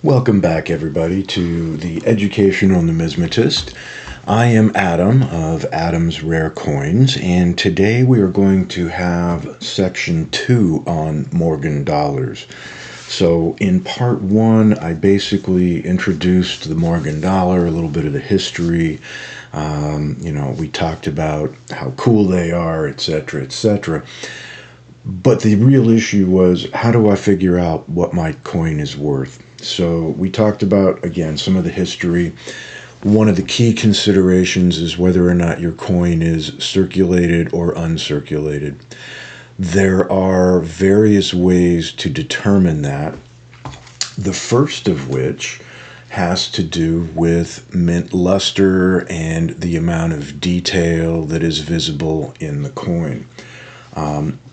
Welcome back, everybody, to the Educational Numismatist. I am Adam of Adam's Rare Coins, and today we are going to have section 2 on Morgan dollars. So in part 1, I basically introduced the Morgan dollar, a little bit of the history. We talked about how cool they are, etc., etc. But the real issue was, how do I figure out what my coin is worth? So we talked about, again, some of the history. One of the key considerations is whether or not your coin is circulated or uncirculated. There are various ways to determine that. The first of which has to do with mint luster and the amount of detail that is visible in the coin.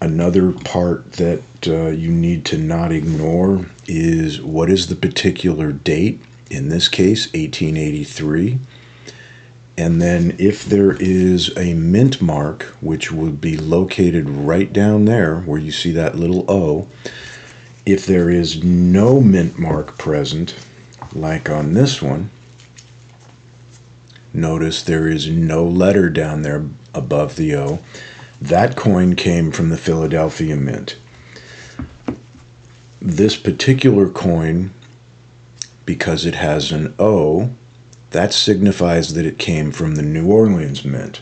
Another part that you need to not ignore is what is the particular date, in this case 1883, and then if there is a mint mark, which would be located right down there where you see that little O. If there is no mint mark present, like on this one, notice there is no letter down there above the O. That coin came from the Philadelphia Mint. This particular coin, because it has an O, that signifies that it came from the New Orleans Mint.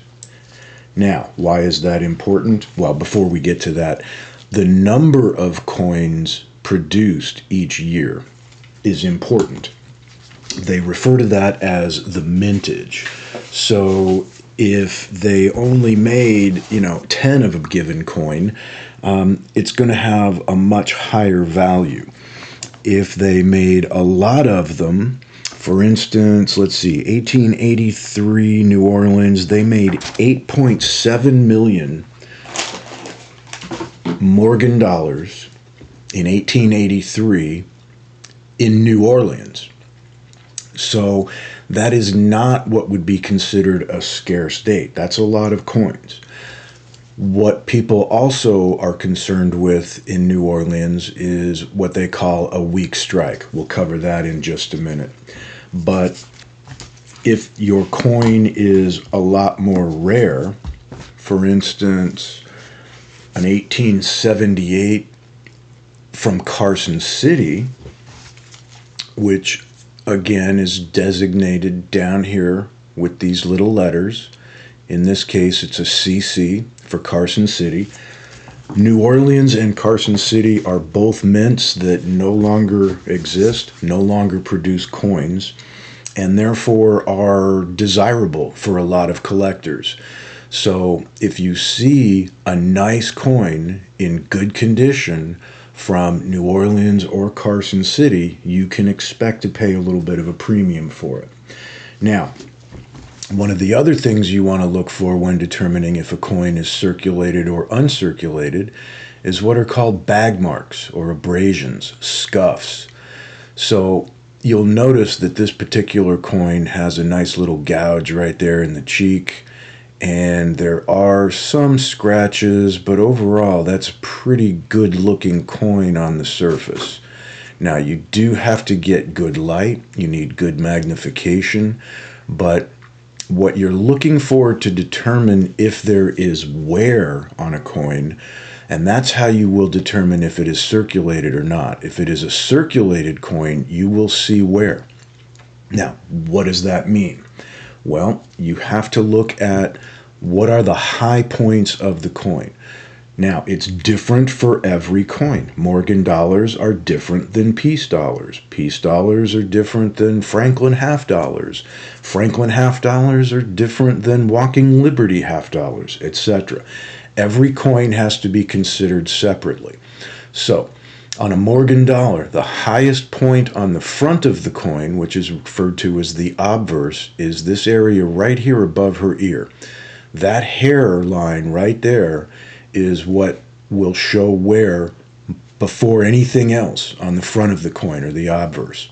Now, why is that important? Well, before we get to that, the number of coins produced each year is important. They refer to that as the mintage. So if they only made, 10 of a given coin, it's going to have a much higher value. If they made a lot of them, for instance, let's see, 1883 New Orleans, they made 8.7 million Morgan dollars in 1883 in New Orleans. So that is not what would be considered a scarce date. That's a lot of coins. What people also are concerned with in New Orleans is what they call a weak strike. We'll cover that in just a minute. But if your coin is a lot more rare, for instance, an 1878 from Carson City, which again is designated down here with these little letters. In this case, it's a CC for Carson City. New Orleans and Carson City are both mints that no longer exist, no longer produce coins, and therefore are desirable for a lot of collectors. So if you see a nice coin in good condition from New Orleans or Carson City, you can expect to pay a little bit of a premium for it. Now, one of the other things you want to look for when determining if a coin is circulated or uncirculated is what are called bag marks or abrasions, scuffs. So you'll notice that this particular coin has a nice little gouge right there in the cheek, and there are some scratches, but overall that's a pretty good looking coin on the surface. Now, you do have to get good light, you need good magnification, but what you're looking for to determine if there is wear on a coin, and that's how you will determine if it is circulated or not. If it is a circulated coin, you will see wear. Now, what does that mean? Well, you have to look at what are the high points of the coin. Now, it's different for every coin. Morgan dollars are different than peace dollars. Peace dollars are different than Franklin half dollars. Franklin half dollars are different than Walking Liberty half dollars, etc. Every coin has to be considered separately. So, on a Morgan dollar, the highest point on the front of the coin, which is referred to as the obverse, is this area right here above her ear. That hair line right there is what will show wear before anything else on the front of the coin, or the obverse.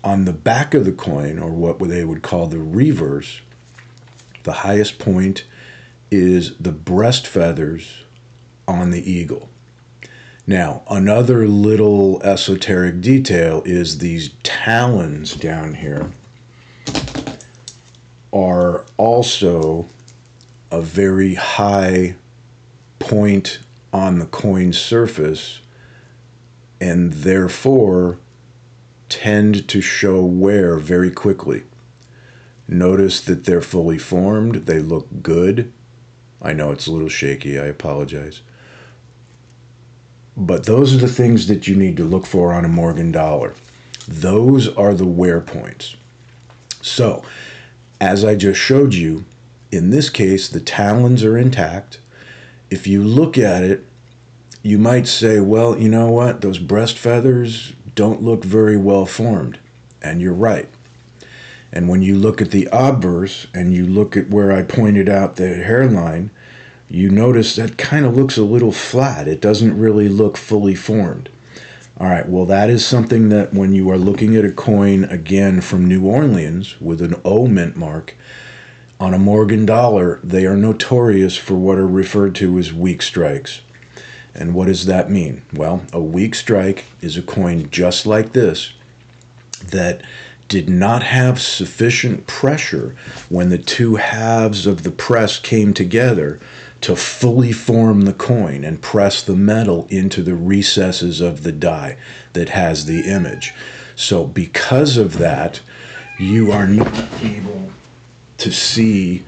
On the back of the coin, or what they would call the reverse, the highest point is the breast feathers on the eagle. Now, another little esoteric detail is these talons down here are also a very high point on the coin surface, and therefore tend to show wear very quickly. Notice that they're fully formed. They look good. I know it's a little shaky. I apologize. But those are the things that you need to look for on a Morgan dollar. Those are the wear points. So, as I just showed you, in this case, the talons are intact. If you look at it, you might say, well, you know what? Those breast feathers don't look very well formed. And you're right. And when you look at the obverse and you look at where I pointed out the hairline, you notice that kind of looks a little flat. It doesn't really look fully formed. All right, well, that is something that when you are looking at a coin, again, from New Orleans with an O mint mark, on a Morgan dollar, they are notorious for what are referred to as weak strikes. And what does that mean? Well, a weak strike is a coin just like this that did not have sufficient pressure when the two halves of the press came together to fully form the coin and press the metal into the recesses of the die that has the image. So because of that, you are not able to see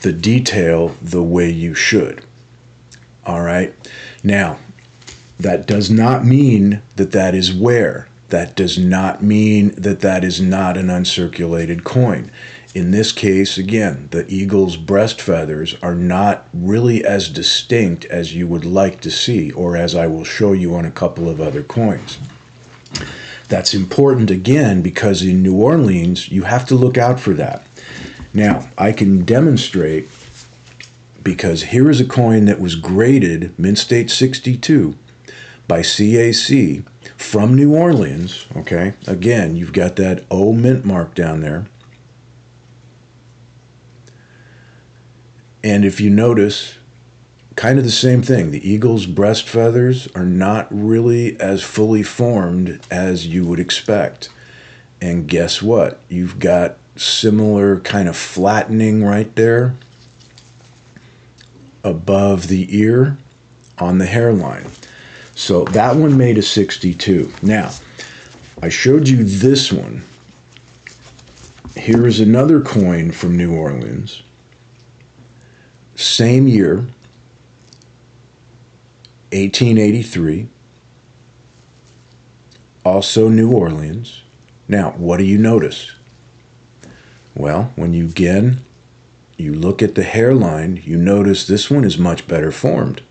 the detail the way you should. All right? Now, that does not mean that that is wear. That does not mean that that is not an uncirculated coin. In this case, again, the eagle's breast feathers are not really as distinct as you would like to see, or as I will show you on a couple of other coins. That's important, again, because in New Orleans, you have to look out for that. Now, I can demonstrate, because here is a coin that was graded mint state 62 by CAC from New Orleans, okay? Again, you've got that O mint mark down there. And if you notice, kind of the same thing. The eagle's breast feathers are not really as fully formed as you would expect. And guess what? You've got similar kind of flattening right there above the ear on the hairline. So that one made a 62. Now, I showed you this one. Here is another coin from New Orleans. Same year, 1883. Also New Orleans. Now, what do you notice? Well, when you look at the hairline, you notice this one is much better formed.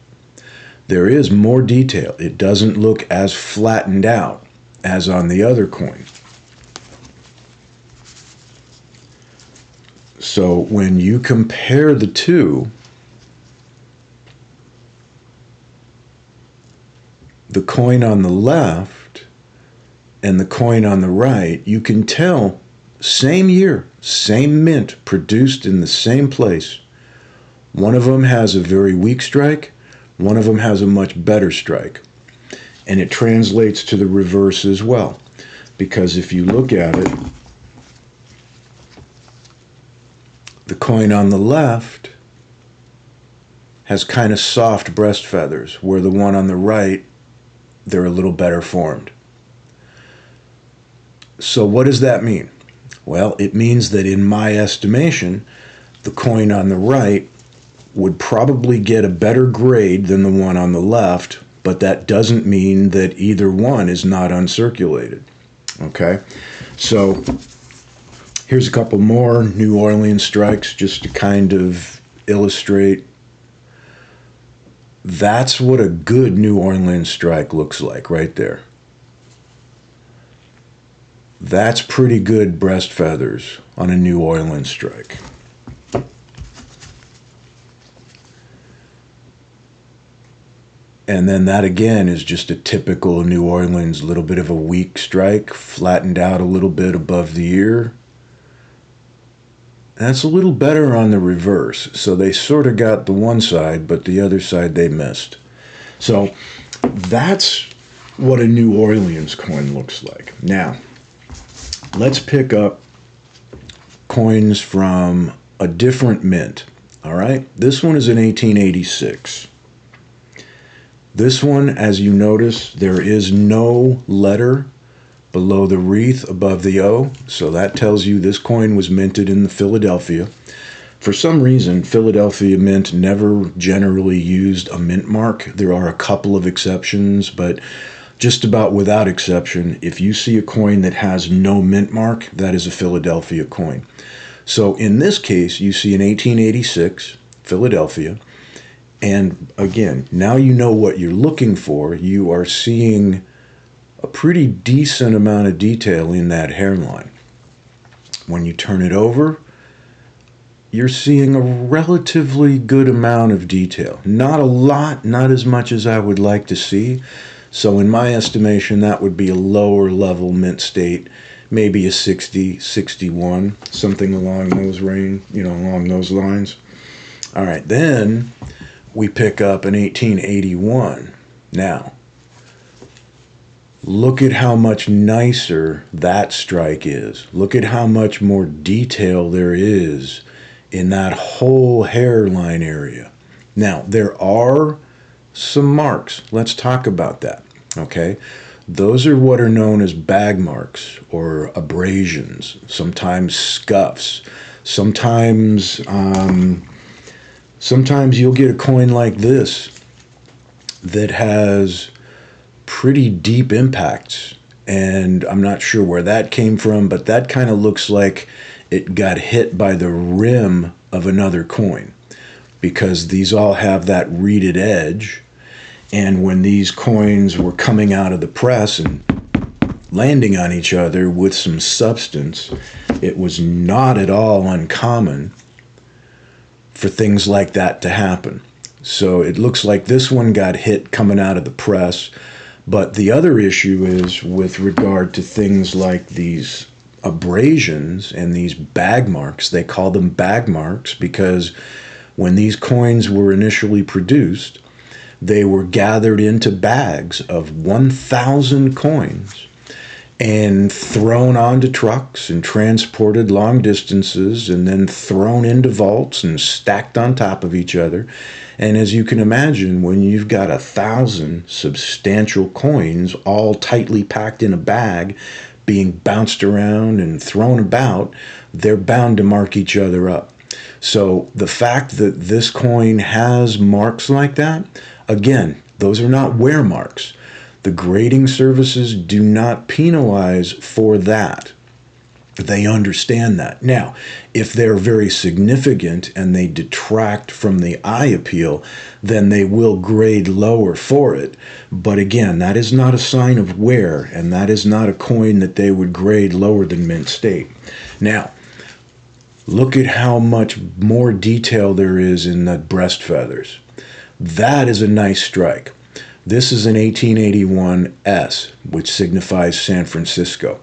There is more detail. It doesn't look as flattened out as on the other coin. So when you compare the two, the coin on the left and the coin on the right, you can tell same year, same mint, produced in the same place. One of them has a very weak strike. One of them has a much better strike. And it translates to the reverse as well. Because if you look at it, the coin on the left has kind of soft breast feathers, where the one on the right, they're a little better formed. So what does that mean? Well, it means that in my estimation, the coin on the right would probably get a better grade than the one on the left, but that doesn't mean that either one is not uncirculated. Okay? So here's a couple more New Orleans strikes just to kind of illustrate. That's what a good New Orleans strike looks like right there. That's pretty good breast feathers on a New Orleans strike. And then that again is just a typical New Orleans, little bit of a weak strike, flattened out a little bit above the ear. That's a little better on the reverse. So they sort of got the one side, but the other side they missed. So that's what a New Orleans coin looks like. Now, let's pick up coins from a different mint. All right, this one is in 1886. This one, as you notice, there is no letter below the wreath above the O, so that tells you this coin was minted in Philadelphia. For some reason, Philadelphia Mint never generally used a mint mark. There are a couple of exceptions, but just about without exception, if you see a coin that has no mint mark, that is a Philadelphia coin. So in this case, you see an 1886 Philadelphia. And again, now you know what you're looking for. You are seeing a pretty decent amount of detail in that hairline. When you turn it over, you're seeing a relatively good amount of detail. Not a lot, not as much as I would like to see. So in my estimation, that would be a lower level mint state, maybe a 60, 61, something along those along those lines. All right, then we pick up an 1881. Now, look at how much nicer that strike is. Look at how much more detail there is in that whole hairline area. Now, there are some marks. Let's talk about that, okay? Those are what are known as bag marks or abrasions, sometimes scuffs. Sometimes you'll get a coin like this that has pretty deep impacts, and I'm not sure where that came from, but that kind of looks like it got hit by the rim of another coin, because these all have that reeded edge, and when these coins were coming out of the press and landing on each other with some substance, it was not at all uncommon for things like that to happen. So it looks like this one got hit coming out of the press. But the other issue is with regard to things like these abrasions and these bag marks. They call them bag marks because when these coins were initially produced, they were gathered into bags of 1,000 coins and thrown onto trucks and transported long distances and then thrown into vaults and stacked on top of each other. And as you can imagine, when you've got 1,000 substantial coins all tightly packed in a bag being bounced around and thrown about, they're bound to mark each other up. So the fact that this coin has marks like that, again, those are not wear marks. The grading services do not penalize for that. They understand that. Now, if they're very significant and they detract from the eye appeal, then they will grade lower for it. But again, that is not a sign of wear, and that is not a coin that they would grade lower than mint state. Now, look at how much more detail there is in the breast feathers. That is a nice strike. This is an 1881 S, which signifies San Francisco.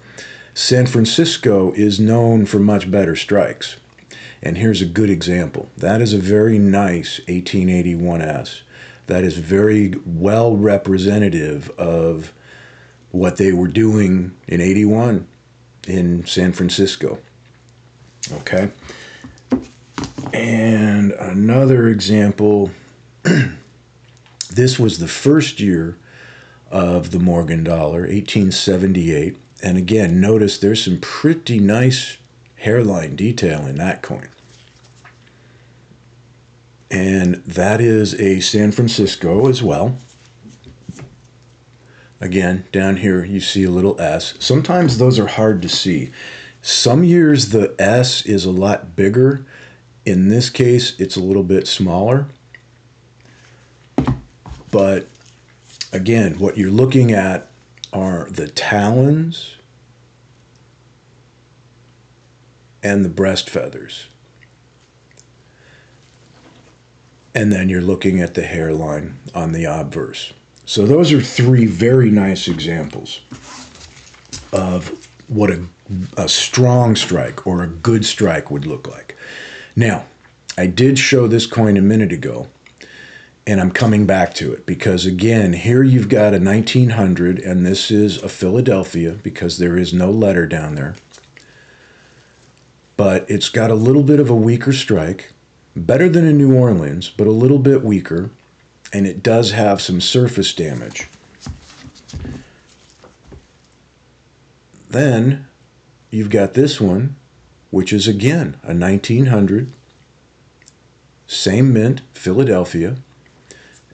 San Francisco is known for much better strikes. And here's a good example. That is a very nice 1881 S. That is very well representative of what they were doing in 81 in San Francisco. Okay? And another example, this was the first year of the Morgan dollar, 1878. And again, notice there's some pretty nice hairline detail in that coin. And that is a San Francisco as well. Again, down here you see a little S. Sometimes those are hard to see. Some years the S is a lot bigger. In this case, it's a little bit smaller. But again, what you're looking at are the talons and the breast feathers. And then you're looking at the hairline on the obverse. So those are three very nice examples of what a strong strike or a good strike would look like. Now, I did show this coin a minute ago, And I'm coming back to it because, again, here you've got a 1900, and this is a Philadelphia because there is no letter down there. But it's got a little bit of a weaker strike, better than a New Orleans, but a little bit weaker, and it does have some surface damage. Then you've got this one, which is, again, a 1900, same mint, Philadelphia.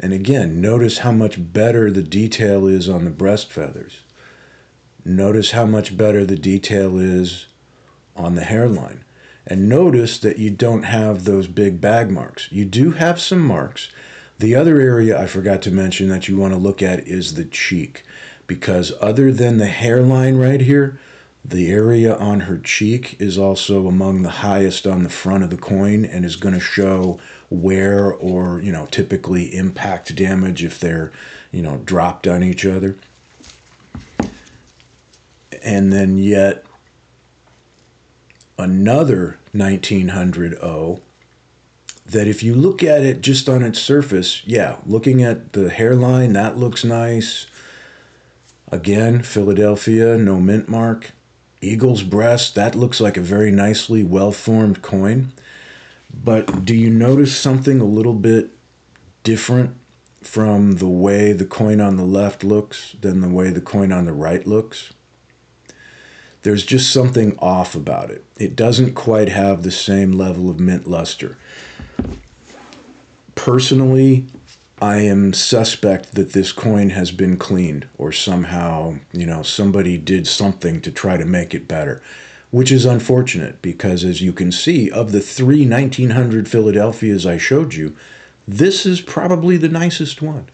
And again, notice how much better the detail is on the breast feathers. Notice how much better the detail is on the hairline. And notice that you don't have those big bag marks. You do have some marks. The other area I forgot to mention that you want to look at is the cheek. Because other than the hairline right here, the area on her cheek is also among the highest on the front of the coin and is going to show wear or, typically impact damage if they're, dropped on each other. And then yet another 1900 O that if you look at it just on its surface, yeah, looking at the hairline, that looks nice. Again, Philadelphia, no mint mark. Eagle's breast, that looks like a very nicely well-formed coin. But do you notice something a little bit different from the way the coin on the left looks than the way the coin on the right looks? There's just something off about it. It doesn't quite have the same level of mint luster. Personally, I am suspect that this coin has been cleaned or somehow, somebody did something to try to make it better, which is unfortunate because, as you can see, of the three 1900 Philadelphias I showed you, this is probably the nicest one.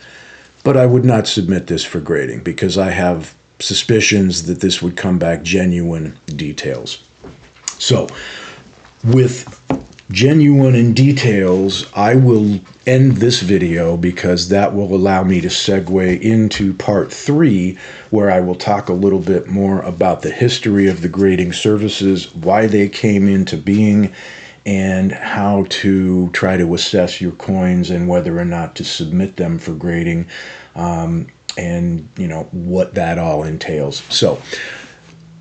But I would not submit this for grading because I have suspicions that this would come back genuine details. So, with genuine in details, I will end this video because that will allow me to segue into part 3, where I will talk a little bit more about the history of the grading services, why they came into being, and how to try to assess your coins and whether or not to submit them for grading, and what that all entails. So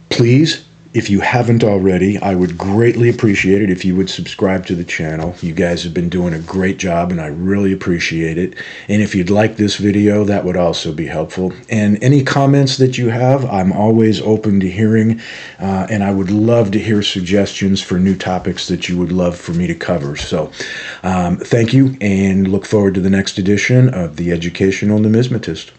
please, if you haven't already, I would greatly appreciate it if you would subscribe to the channel. You guys have been doing a great job, and I really appreciate it. And if you'd like this video, that would also be helpful. And any comments that you have, I'm always open to hearing, and I would love to hear suggestions for new topics that you would love for me to cover. So thank you, and look forward to the next edition of the Educational Numismatist.